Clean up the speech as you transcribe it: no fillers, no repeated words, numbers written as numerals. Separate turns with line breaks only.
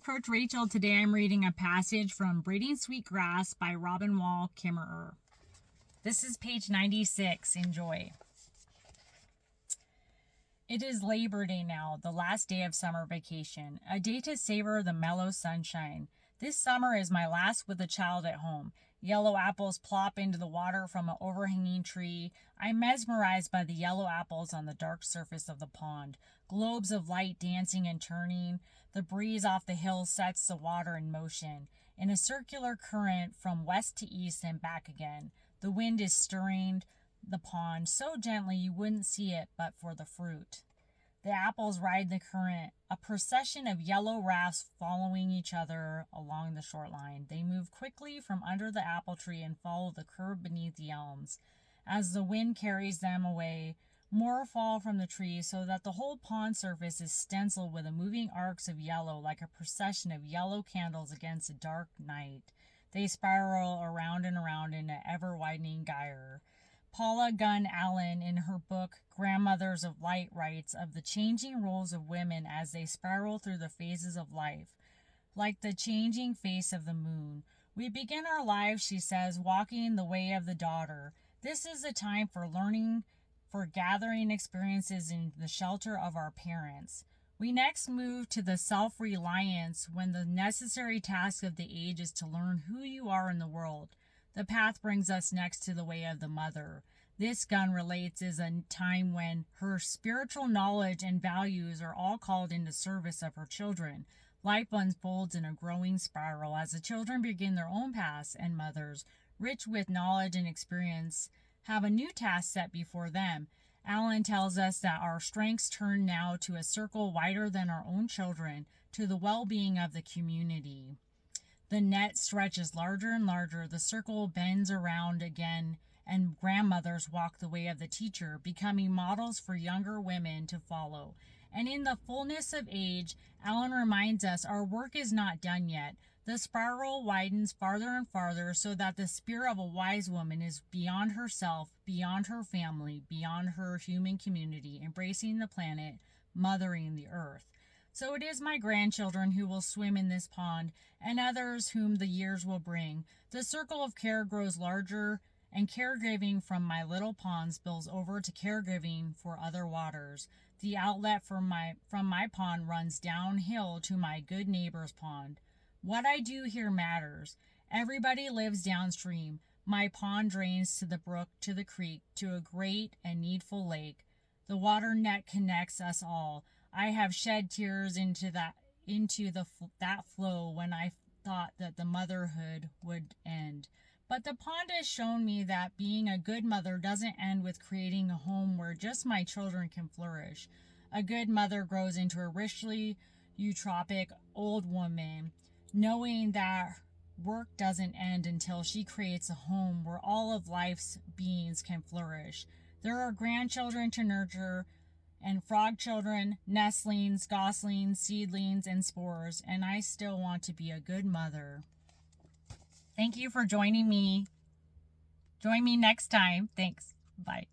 Coach Rachel. Today I'm reading a passage from Braiding Sweetgrass by Robin Wall Kimmerer. This is page 96. Enjoy. It is Labor Day now, the last day of summer vacation, a day to savor the mellow sunshine. This summer is my last with a child at home. Yellow apples plop into the water from an overhanging tree. I'm mesmerized by the yellow apples on the dark surface of the pond. Globes of light dancing and turning. The breeze off the hill sets the water in motion. In a circular current from west to east and back again. The wind is stirring the pond so gently you wouldn't see it but for the fruit. The apples ride the current, a procession of yellow rafts following each other along the shoreline. They move quickly from under the apple tree and follow the curve beneath the elms. As the wind carries them away, more fall from the trees so that the whole pond surface is stenciled with moving arcs of yellow like a procession of yellow candles against a dark night. They spiral around and around in an ever-widening gyre. Paula Gunn Allen, in her book Grandmothers of Light, writes of the changing roles of women as they spiral through the phases of life, like the changing face of the moon. We begin our lives, she says, walking the way of the daughter. This is the time for learning, for gathering experiences in the shelter of our parents. We next move to the self-reliance when the necessary task of the age is to learn who you are in the world. The path brings us next to the way of the mother. This, Gunn relates, is a time when her spiritual knowledge and values are all called into service of her children. Life unfolds in a growing spiral as the children begin their own paths, and mothers, rich with knowledge and experience, have a new task set before them. Allen tells us that our strengths turn now to a circle wider than our own children, to the well-being of the community. The net stretches larger and larger, the circle bends around again, and grandmothers walk the way of the teacher, becoming models for younger women to follow. And in the fullness of age, Allen reminds us our work is not done yet. The spiral widens farther and farther so that the spirit of a wise woman is beyond herself, beyond her family, beyond her human community, embracing the planet, mothering the earth. So it is my grandchildren who will swim in this pond, and others whom the years will bring. The circle of care grows larger, and caregiving from my little pond spills over to caregiving for other waters. The outlet from my pond runs downhill to my good neighbor's pond. What I do here matters. Everybody lives downstream. My pond drains to the brook, to the creek, to a great and needful lake. The water net connects us all. I have shed tears into that flow when I thought that the motherhood would end. But the pond has shown me that being a good mother doesn't end with creating a home where just my children can flourish. A good mother grows into a richly eutropic old woman, knowing that work doesn't end until she creates a home where all of life's beings can flourish. There are grandchildren to nurture, and frog children, nestlings, goslings, seedlings, and spores, and I still want to be a good mother. Thank you for joining me. Join me next time. Thanks. Bye.